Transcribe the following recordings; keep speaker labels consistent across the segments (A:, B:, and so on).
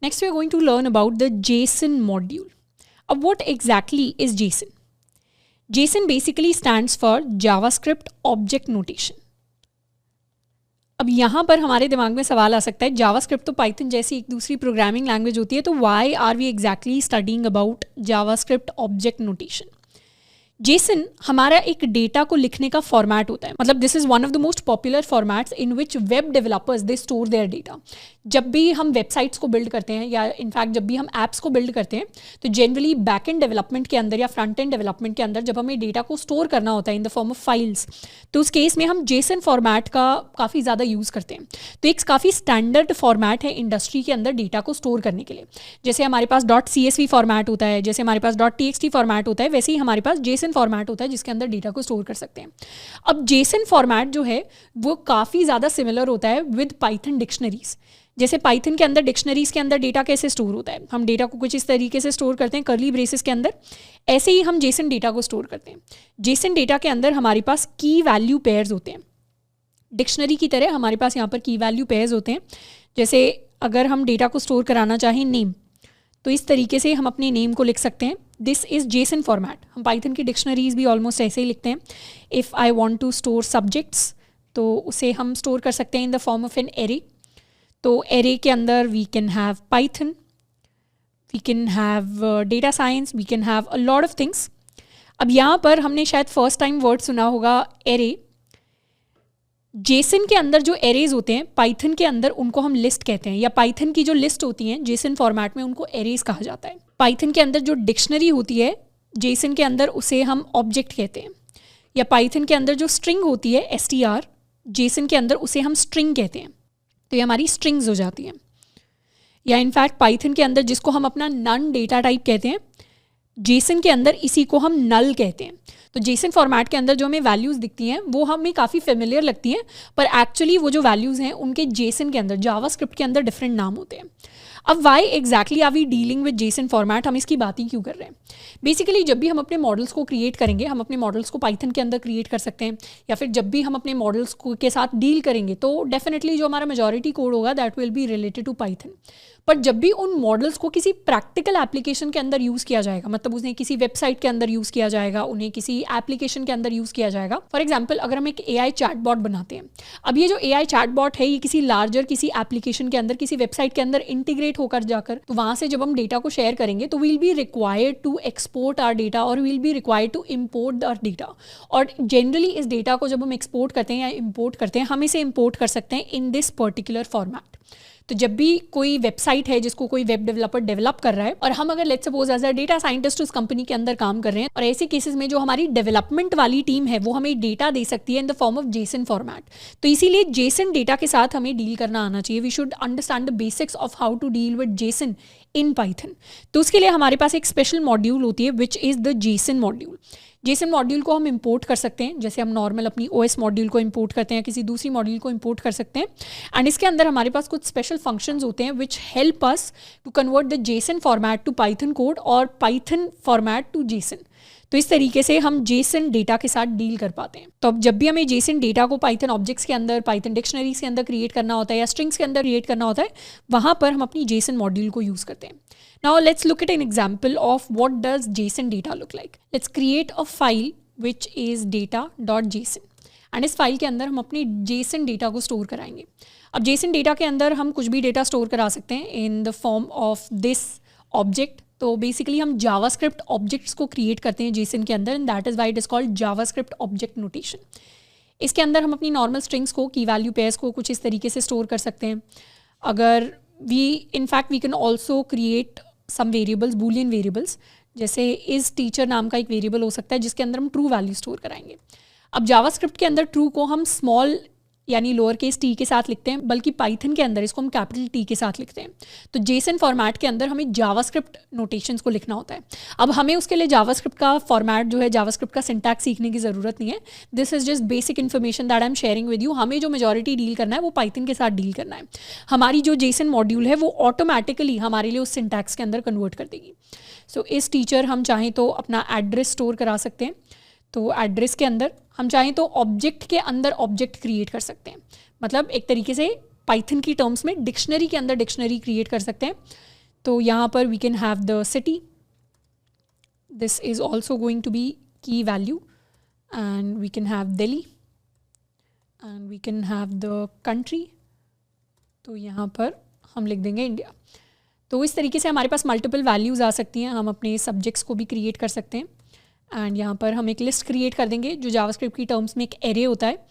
A: Next, we are going to learn about the JSON module. What exactly is JSON? JSON basically stands for JavaScript Object Notation. अब यहाँ पर हमारे दिमाग में सवाल आ सकता है, जावास्क्रिप्ट तो पाइथन जैसी एक दूसरी प्रोग्रामिंग लैंग्वेज होती है, तो why are we exactly studying about JavaScript object notation? JSON हमारा एक डेटा को लिखने का फॉर्मेट होता है. मतलब this is one of the most popular formats in which web developers they store there data. जब भी हम वेबसाइट्स को बिल्ड करते हैं या इनफैक्ट जब भी हम ऐप्स को बिल्ड करते हैं, तो जनरली बैक एंड डेवलपमेंट के अंदर या फ्रंट एंड डेवलपमेंट के अंदर जब हमें डेटा को स्टोर करना होता है इन द फॉर्म ऑफ फाइल्स, तो उस केस में हम JSON फॉर्मेट का काफ़ी ज़्यादा यूज़ करते हैं. तो एक काफ़ी स्टैंडर्ड फॉर्मेट है इंडस्ट्री के अंदर डेटा को स्टोर करने के लिए. जैसे हमारे पास .csv फॉर्मेट होता है, जैसे हमारे पास .txt फॉर्मेट होता है, वैसे ही हमारे पास JSON फॉर्मेट होता है जिसके अंदर डेटा को स्टोर कर सकते हैं. अब JSON फॉर्मेट जो है वो काफ़ी ज़्यादा सिमिलर होता है विद पाइथन डिक्शनरीज. जैसे पाइथन के अंदर डिक्शनरीज के अंदर डेटा कैसे स्टोर होता है, हम डेटा को कुछ इस तरीके से स्टोर करते हैं कर्ली ब्रेसेस के अंदर, ऐसे ही हम JSON डेटा को स्टोर करते हैं. JSON डेटा के अंदर हमारे पास की वैल्यू पेयर्स होते हैं. डिक्शनरी की तरह हमारे पास यहाँ पर की वैल्यू पेयर्स होते हैं. जैसे अगर हम डेटा को स्टोर कराना चाहें नेम, तो इस तरीके से हम अपने नेम को लिख सकते हैं. This is JSON format. हम पाइथन की डिक्शनरीज भी ऑलमोस्ट ऐसे ही लिखते हैं. If I want to store subjects, तो उसे हम स्टोर कर सकते हैं in the form of an array. तो एरे के अंदर we can have Python, we can have data science, we can have a lot of things. अब यहाँ पर हमने शायद फर्स्ट टाइम वर्ड सुना होगा एरे. JSON के अंदर जो एरेज होते हैं पाइथन के अंदर उनको हम लिस्ट कहते हैं, या पाइथन की जो लिस्ट होती हैं JSON फॉर्मेट में उनको एरेज कहा जाता है. पाइथन के अंदर जो डिक्शनरी होती है JSON के अंदर उसे हम ऑब्जेक्ट कहते हैं, या पाइथन के अंदर जो स्ट्रिंग होती है str JSON के अंदर उसे हम स्ट्रिंग कहते हैं. तो ये हमारी स्ट्रिंग्स हो जाती हैं. या इनफैक्ट पाइथन के अंदर जिसको हम अपना नन डेटा टाइप कहते हैं, JSON के अंदर इसी को हम नल कहते हैं. तो JSON फॉर्मेट के अंदर जो हमें वैल्यूज़ दिखती हैं वो हमें काफ़ी फेमिलियर लगती हैं, पर एक्चुअली वो जो वैल्यूज़ हैं उनके JSON के अंदर, जावास्क्रिप्ट के अंदर डिफरेंट नाम होते हैं. अब why exactly are we dealing with JSON format, हम इसकी बात ही क्यों कर रहे हैं? बेसिकली जब भी हम अपने मॉडल्स को क्रिएट करेंगे, हम अपने मॉडल्स को पाइथन के अंदर क्रिएट कर सकते हैं, या फिर जब भी हम अपने मॉडल्स के साथ डील करेंगे तो डेफिनेटली जो हमारा मेजॉरिटी कोड होगा that will be related to Python. पर जब भी उन मॉडल्स को किसी प्रैक्टिकल एप्लीकेशन के अंदर यूज़ किया जाएगा, मतलब उन्हें किसी वेबसाइट के अंदर यूज़ किया जाएगा, उन्हें किसी एप्लीकेशन के अंदर यूज़ किया जाएगा. फॉर एग्जांपल अगर हम एक AI चैटबॉट बनाते हैं, अब ये जो AI चैटबॉट है ये किसी लार्जर किसी एप्लीकेशन के अंदर, किसी वेबसाइट के अंदर इंटीग्रेट होकर जाकर, तो वहाँ से जब हम डेटा को शेयर करेंगे तो will be required to export our data और will be required to import our data. और जनरली इस डेटा को जब हम एक्सपोर्ट करते हैं या इम्पोर्ट करते हैं, हम इसे इम्पोर्ट कर सकते हैं इन दिस पर्टिकुलर फॉर्मेट. तो जब भी कोई वेबसाइट है जिसको कोई वेब डेवलपर डेवलप कर रहा है, और हम अगर let's suppose as a data scientist उस कंपनी के अंदर काम कर रहे हैं, और ऐसे केसेस में जो हमारी डेवलपमेंट वाली टीम है वो हमें डेटा दे सकती है इन the form of JSON format. तो इसीलिए JSON डेटा के साथ हमें डील करना आना चाहिए. We should understand the basics of how to deal with JSON in Python. तो उसके लिए हमारे पास एक स्पेशल मॉड्यूल होती है विच is the JSON module. JSON module को हम इंपोर्ट कर सकते हैं, जैसे हम नॉर्मल अपनी OS मॉड्यूल को इंपोर्ट करते हैं, किसी दूसरी मॉड्यूल को इंपोर्ट कर सकते हैं. एंड इसके अंदर हमारे पास कुछ स्पेशल फंक्शंस होते हैं which help us to convert the JSON format to Python code और पाइथन फॉर्मेट टू JSON. तो इस तरीके से हम JSON डेटा के साथ डील कर पाते हैं. तो अब जब भी हमें JSON डेटा को पाइथन ऑब्जेक्ट्स के अंदर, पाइथन डिक्शनरीज के अंदर क्रिएट करना होता है या स्ट्रिंग्स के अंदर क्रिएट करना होता है, वहाँ पर हम अपनी JSON मॉड्यूल को यूज़ करते हैं. Now let's look at an example of what does JSON data look like. Let's create a file which is data.json. And इस फाइल के अंदर हम अपनी JSON डेटा को स्टोर कराएंगे. अब JSON डेटा के अंदर हम कुछ भी डेटा स्टोर करा सकते हैं in the form of this object. तो बेसिकली हम जावास्क्रिप्ट ऑब्जेक्ट्स को क्रिएट करते हैं JSON के अंदर, and that is why it is called JavaScript object notation. इसके अंदर हम अपनी नॉर्मल स्ट्रिंग्स को, की वैल्यू पेयर्स को कुछ इस तरीके से स्टोर कर सकते हैं. अगर we can also create some variables, boolean variables, जैसे इस टीचर नाम का एक वेरिएबल हो सकता है जिसके अंदर हम ट्रू वैल्यू स्टोर कराएंगे. अब जावास्क्रिप्ट के अंदर ट्रू को हम स्मॉल यानी लोअर केस टी के साथ लिखते हैं, बल्कि पाइथन के अंदर इसको हम कैपिटल T के साथ लिखते हैं. तो JSON फॉर्मेट के अंदर हमें जावास्क्रिप्ट नोटेशंस को लिखना होता है. अब हमें उसके लिए जावास्क्रिप्ट का फॉर्मेट जो है, जावास्क्रिप्ट का सिंटैक्स सीखने की ज़रूरत नहीं है. This is just basic information that I am sharing with you. हमें जो मेजॉरिटी डील करना है वो पाइथन के साथ डील करना है. हमारी जो JSON मॉड्यूल है वो ऑटोमेटिकली हमारे लिए उस सिंटैक्स के अंदर कन्वर्ट कर देगी. सो इस टीचर हम चाहें तो अपना एड्रेस स्टोर करा सकते हैं. तो एड्रेस के अंदर हम चाहें तो ऑब्जेक्ट के अंदर ऑब्जेक्ट क्रिएट कर सकते हैं. मतलब एक तरीके से पाइथन की टर्म्स में डिक्शनरी के अंदर डिक्शनरी क्रिएट कर सकते हैं। तो यहाँ पर we can have the city, this is also going to be key value, and we can have Delhi, and we can have the country, तो यहाँ पर हम लिख देंगे इंडिया। तो इस तरीके से हमारे पास मल्टीपल वैल्यूज़ आ सकती हैं, हम अपने सब्जेक्ट्स को भी क्रिएट कर सकते हैं। एंड यहाँ पर हम एक लिस्ट क्रिएट कर देंगे जो जावास्क्रिप्ट की टर्म्स में एक एरे होता है।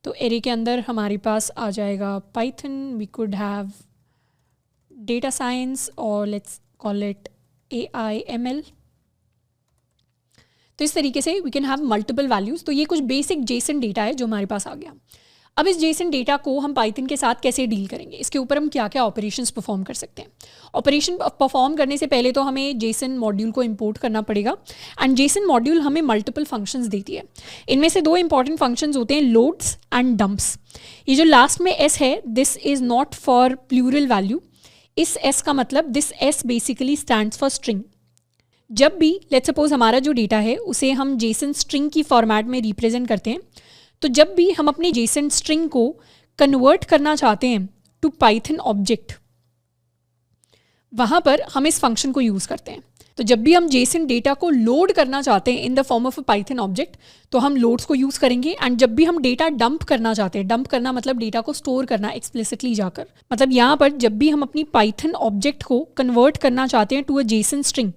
A: तो एरे के अंदर हमारे पास आ जाएगा Python, we could have data science और लेट्स कॉल इट AIML। तो इस तरीके से we can have multiple values. तो ये कुछ बेसिक जेसन डेटा है जो हमारे पास आ गया। अब इस जेसन डेटा को हम पाइथन के साथ कैसे डील करेंगे, इसके ऊपर हम क्या क्या ऑपरेशंस परफॉर्म कर सकते हैं। ऑपरेशन परफॉर्म करने से पहले तो हमें जेसन मॉड्यूल को इंपोर्ट करना पड़ेगा, एंड जेसन मॉड्यूल हमें मल्टीपल फंक्शंस देती है। इनमें से 2 इंपॉर्टेंट फंक्शंस होते हैं, लोड्स एंड डंप्स। ये जो लास्ट में एस है, this is not for plural value. इस एस का मतलब, this S basically stands for string. जब भी लेट्स सपोज हमारा जो डेटा है उसे हम जेसन स्ट्रिंग की फॉर्मेट में रिप्रेजेंट करते हैं, तो जब भी हम अपनी जेसन स्ट्रिंग को कन्वर्ट करना चाहते हैं टू पाइथन ऑब्जेक्ट, वहाँ पर हम इस फंक्शन को यूज़ करते हैं। तो जब भी हम जेसन डेटा को लोड करना चाहते हैं in the form of a Python object, तो हम लोड्स को यूज़ करेंगे। एंड जब भी हम डेटा डंप करना चाहते हैं, डंप करना मतलब डेटा को स्टोर करना एक्सप्लिसिटली जाकर, मतलब यहाँ पर जब भी हम अपनी पाइथन ऑब्जेक्ट को कन्वर्ट करना चाहते हैं टू अ जेसन स्ट्रिंग,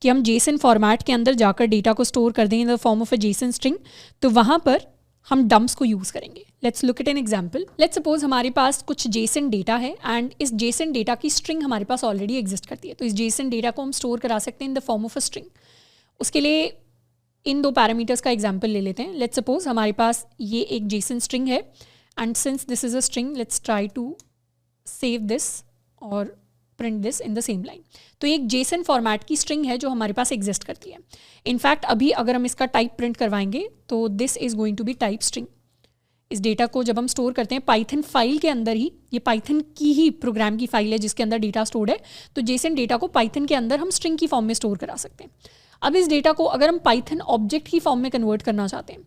A: कि हम जेसन फॉर्मेट के अंदर जाकर डेटा को स्टोर कर दें इन the form of a Jason string, तो वहाँ पर हम डंप्स को यूज़ करेंगे। Let's look at an example. Let's suppose हमारे पास कुछ जेसन डेटा है एंड इस जेसन डेटा की स्ट्रिंग हमारे पास ऑलरेडी एग्जिस्ट करती है। तो इस जेसन डेटा को हम स्टोर करा सकते हैं in the form of a string. उसके लिए इन 2 पैरामीटर्स का एग्जाम्पल ले लेते हैं। लेट्स सपोज हमारे पास ये एक जेसन स्ट्रिंग है, and since this is a string, let's try to save this और print this in the same line. तो एक जेसन फॉर्मेट की स्ट्रिंग है जो हमारे पास एग्जिस्ट करती है। इनफैक्ट अभी अगर हम इसका टाइप प्रिंट करवाएंगे तो this is going to be type string. इस डेटा को जब हम स्टोर करते हैं पाइथन फाइल के अंदर ही, ये पाइथन की ही प्रोग्राम की फाइल है जिसके अंदर डेटा स्टोर्ड है, तो जेसन डेटा को पाइथन के अंदर हम स्ट्रिंग की फॉर्म में स्टोर करा सकते हैं। अब इस डेटा को अगर हम पाइथन ऑब्जेक्ट की फॉर्म में कन्वर्ट करना चाहते हैं,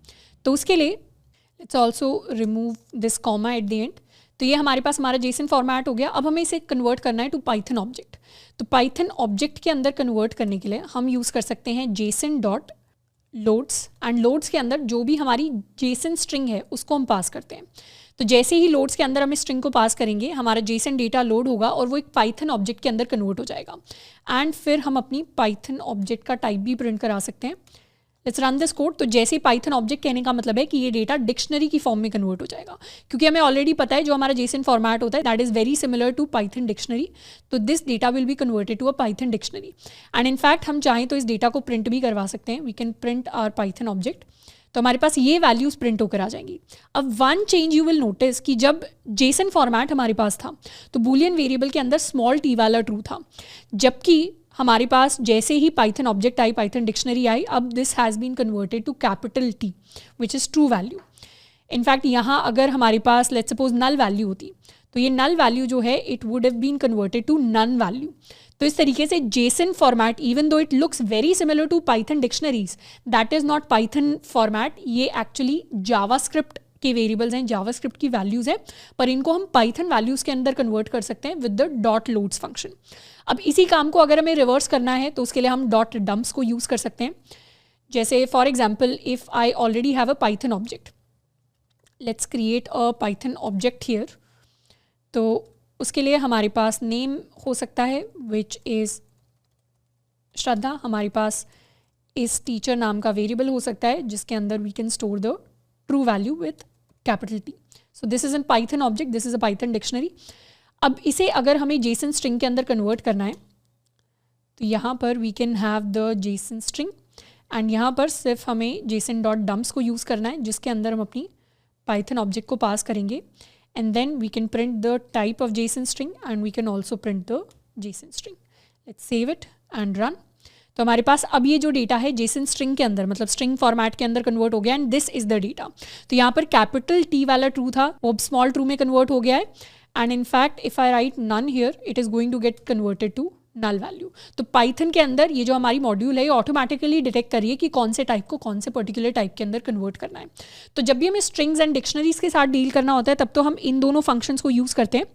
A: तो उसके लिए let's also remove this comma at the end. तो ये हमारे पास हमारा जेसन फॉर्मेट हो गया। अब हमें इसे कन्वर्ट करना है टू पाइथन ऑब्जेक्ट। तो पाइथन ऑब्जेक्ट के अंदर कन्वर्ट करने के लिए हम यूज़ कर सकते हैं Jason dot loads, and loads के अंदर जो भी हमारी जेसन स्ट्रिंग है उसको हम पास करते हैं। तो जैसे ही लोड्स के अंदर हम इस स्ट्रिंग को पास करेंगे, हमारा जेसन डेटा लोड होगा और वो एक पाइथन ऑब्जेक्ट के अंदर कन्वर्ट हो जाएगा। एंड फिर हम अपनी पाइथन ऑब्जेक्ट का टाइप भी प्रिंट करा सकते हैं। Let's run this code. तो जैसे ही पाइथन ऑब्जेक्ट कहने का मतलब है कि ये डेटा डिक्शनरी की फॉर्म में कन्वर्ट हो जाएगा, क्योंकि हमें ऑलरेडी पता है जो हमारा जेसन फॉर्मेट होता है that is very similar to Python dictionary. तो this data will be converted to a Python dictionary. And in fact हम चाहें तो इस डेटा को प्रिंट भी करवा सकते हैं। We can print our Python object. तो हमारे पास ये वैल्यूज़ प्रिंट होकर आ जाएंगी। अब one change you will notice कि जब जेसन फॉर्मेट हमारे पास था तो बूलियन वेरिएबल के अंदर स्मॉल t वाला ट्रू था, जबकि हमारे पास जैसे ही पाइथन ऑब्जेक्ट आई, पाइथन डिक्शनरी आई, अब this has been converted to capital T which is true value. In fact यहाँ अगर हमारे पास लेट्स सपोज नल वैल्यू होती तो ये नल वैल्यू जो है it would have been converted to none value. तो इस तरीके से JSON format even though it looks very similar to Python dictionaries, that is not Python format. ये एक्चुअली जावास्क्रिप्ट के वेरिएबल्स हैं, जावास्क्रिप्ट की वैल्यूज़ हैं, पर इनको हम पाइथन वैल्यूज़ के अंदर कन्वर्ट कर सकते हैं with the dot loads function. अब इसी काम को अगर हमें रिवर्स करना है तो उसके लिए हम डॉट डम्प्स को यूज़ कर सकते हैं। जैसे for example if I already have a Python object, let's create a Python object here. तो उसके लिए हमारे पास नेम हो सकता है विच इज़ श्रद्धा, हमारे पास इस टीचर नाम का वेरिएबल हो सकता है जिसके अंदर we can store the true value with capital T। So this is an Python object, this is a Python dictionary. अब इसे अगर हमें जेसन स्ट्रिंग के अंदर कन्वर्ट करना है तो यहाँ पर we can have the JSON string and यहाँ पर सिर्फ हमें जेसन डॉट डम्प्स को यूज़ करना है जिसके अंदर हम अपनी पाइथन ऑब्जेक्ट को पास करेंगे and then we can print the type of JSON string and we can also print the JSON string. Let's save it and run. तो हमारे पास अब ये जो डेटा है जेसन स्ट्रिंग के अंदर मतलब स्ट्रिंग फॉर्मेट के अंदर कन्वर्ट हो गया and this is the data. तो यहाँ पर कैपिटल T वाला ट्रू था वो अब स्मॉल ट्रू में कन्वर्ट हो गया है and in fact if I write none here it is going to get converted to null value. तो पाइथन के अंदर ये जो हमारी मॉड्यूल है ये ऑटोमेटिकली डिटेक्ट करिए कि कौन से टाइप को कौन से पर्टिकुलर टाइप के अंदर कन्वर्ट करना है। तो जब भी हमें स्ट्रिंग्स एंड डिक्शनरीज के साथ डील करना होता है तब तो हम इन दोनों फंक्शंस को यूज़ करते हैं,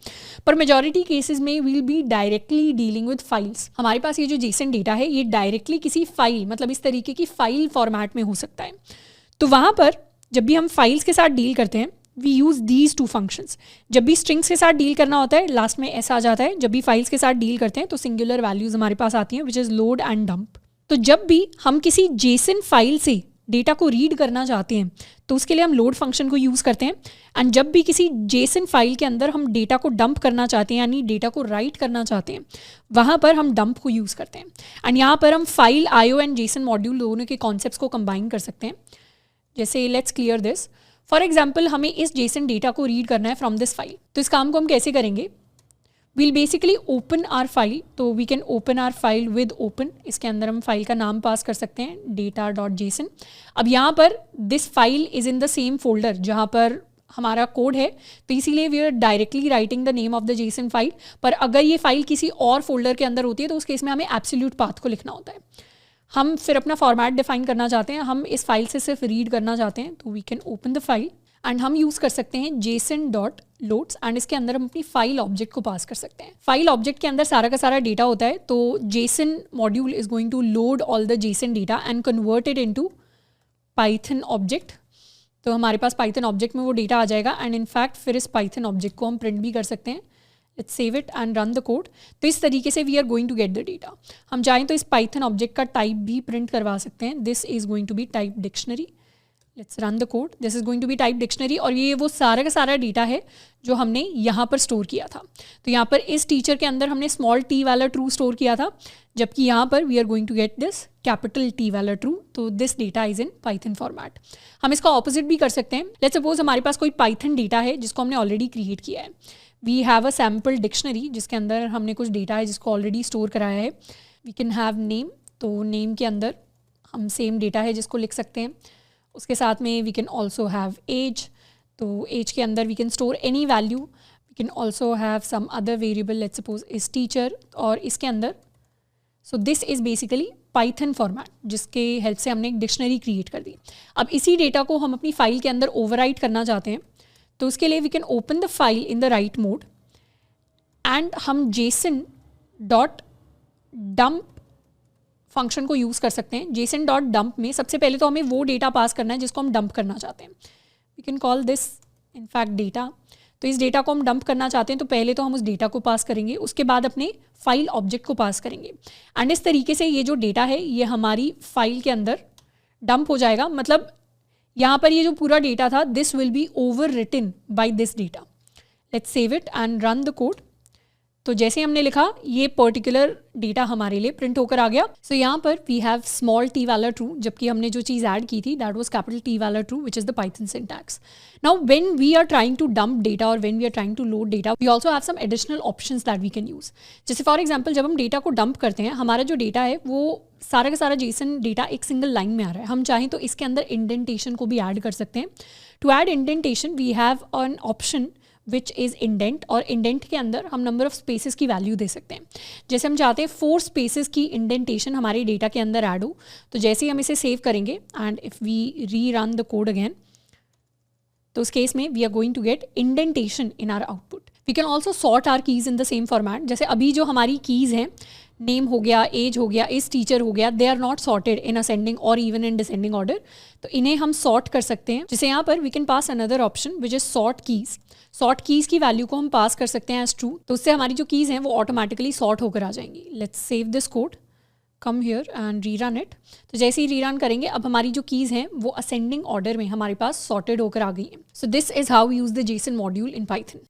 A: पर मेजॉरिटी केसेस में will be directly dealing with files. हमारे पास ये जो जेसन डेटा है ये डायरेक्टली किसी फाइल, मतलब इस तरीके की फाइल फॉर्मेट में हो सकता है। तो वहाँ पर जब भी हम फाइल्स के साथ डील करते हैं we use these two functions. जब भी स्ट्रिंग्स के साथ डील करना होता है लास्ट में ऐसा आ जाता है, जब भी फाइल्स के साथ डील करते हैं तो सिंगुलर वैल्यूज हमारे पास आती हैं which is load and dump. तो जब भी हम किसी जेसन फाइल से डेटा को रीड करना चाहते हैं तो उसके लिए हम लोड फंक्शन को यूज़ करते हैं, एंड जब भी किसी जेसन फाइल के अंदर हम डेटा को डंप करना चाहते हैं यानी डेटा को राइट करना चाहते हैं वहाँ पर हम डंप को यूज़ करते हैं। एंड यहाँ पर हम file IO and Jason module दोनों के कॉन्सेप्ट्स को कंबाइन कर सकते हैं। जैसे let's clear this, for example हमें इस जेसन डेटा को रीड करना है फ्रॉम दिस फाइल। तो इस काम को हम कैसे करेंगे, we'll basically open our file. तो we can open our file with open, इसके अंदर हम फाइल का नाम पास कर सकते हैं data.json। अब यहाँ पर this file is in the same folder जहाँ पर हमारा कोड है, तो इसीलिए we are directly writing the name of the JSON file. पर अगर ये फाइल किसी और फोल्डर के अंदर होती है तो उस केस में हमें एब्सोल्यूट पाथ को लिखना होता है। हम फिर अपना फॉर्मेट डिफाइन करना चाहते हैं, हम इस फाइल से सिर्फ रीड करना चाहते हैं, तो we can open the file and हम यूज़ कर सकते हैं json.loads एंड इसके अंदर हम अपनी फाइल ऑब्जेक्ट को पास कर सकते हैं। फाइल ऑब्जेक्ट के अंदर सारा का सारा डेटा होता है, तो JSON module is going to load all the JSON data and convert it into Python object. तो हमारे पास पाइथन ऑब्जेक्ट में वो डेटा आ जाएगा एंड इनफैक्ट फिर इस पाइथन ऑब्जेक्ट को हम प्रिंट भी कर सकते हैं। Let's save it and run the code. तो इस तरीके से we are going to get the data. हम चाहें तो इस पाइथन ऑब्जेक्ट का टाइप भी प्रिंट करवा सकते हैं। This is going to be type dictionary. Let's run the code. This is going to be type dictionary और ये वो सारा का सारा डेटा है जो हमने यहाँ पर स्टोर किया था। तो यहाँ पर इस टीचर के अंदर हमने स्मॉल t वाला ट्रू स्टोर किया था, जबकि यहाँ पर we are going to get this capital T वाला ट्रू। तो this data is in Python format. हम इसका ऑपोजिट भी कर सकते हैं। लेट्स सपोज हमारे पास कोई पाइथन डेटा है जिसको हमने ऑलरेडी क्रिएट किया है। We have a sample dictionary जिसके अंदर हमने कुछ डेटा है जिसको ऑलरेडी स्टोर कराया है। वी कैन हैव नेम, तो नेम के अंदर हम सेम डेटा है जिसको लिख सकते हैं। उसके साथ में we can also have age, तो एज के अंदर we can store any value. We can also have some other variable, let's suppose is teacher, और इसके अंदर so this is basically Python format जिसके हेल्प से हमने एक डिक्शनरी क्रिएट कर दी। अब इसी डेटा को हम अपनी फाइल के अंदर ओवरराइट करना चाहते हैं, तो उसके लिए we can open the file in the write mode and हम json.dump फंक्शन को यूज़ कर सकते हैं। json.dump में सबसे पहले तो हमें वो डेटा पास करना है जिसको हम डंप करना चाहते हैं। We can call this in fact data. तो इस डेटा को हम डंप करना चाहते हैं तो पहले तो हम उस डेटा को पास करेंगे, उसके बाद अपने फाइल ऑब्जेक्ट को पास करेंगे एंड इस तरीके से ये जो डेटा है ये हमारी फाइल के अंदर डंप हो जाएगा। मतलब यहाँ पर ये जो पूरा डेटा था this will be overwritten by this data. Let's save it and run the code. तो जैसे हमने लिखा ये पर्टिकुलर डेटा हमारे लिए प्रिंट होकर आ गया। सो यहाँ पर वी हैव स्मॉल t वाला ट्रू, जबकि हमने जो चीज़ ऐड की थी दैट वाज कैपिटल T वाला true which is the Python syntax. Now when we are trying to dump data और when we are trying to load data we also have some additional options that we can use. जैसे for example जब हम data को dump करते हैं हमारा जो data है वो सारा का सारा जेसन डेटा एक सिंगल लाइन में आ रहा है। हम चाहें तो इसके अंदर इंडेंटेशन को भी ऐड कर सकते हैं। To add indentation we have an option which is indent, और इंडेंट के अंदर हम नंबर ऑफ स्पेसेस की वैल्यू दे सकते हैं। जैसे हम चाहते हैं 4 स्पेसेस की इंडेंटेशन हमारे डेटा के अंदर ऐड हो, तो जैसे ही हम इसे सेव करेंगे and if we rerun the code again तो उस केस में we are going to get indentation in our output. We can also sort our keys in the same format. जैसे अभी जो हमारी कीज़ हैं नेम हो गया, एज हो गया, इस टीचर हो गया, they are not sorted in ascending और इवन इन डिसेंडिंग ऑर्डर, तो इन्हें हम सॉर्ट कर सकते हैं। जैसे यहाँ पर we can pass another option which is sort keys. Sort keys की वैल्यू को हम पास कर सकते हैं एज ट्रू, तो उससे हमारी जो कीज़ हैं वो ऑटोमेटिकली सॉर्ट होकर आ जाएंगी। Let's save this code, come here and rerun it. तो जैसे ही रीरन करेंगे अब हमारी जो कीज़ हैं वो असेंडिंग ऑर्डर में हमारे पास सॉर्टेड होकर आ गई हैं। So this is how we use the JSON module in Python.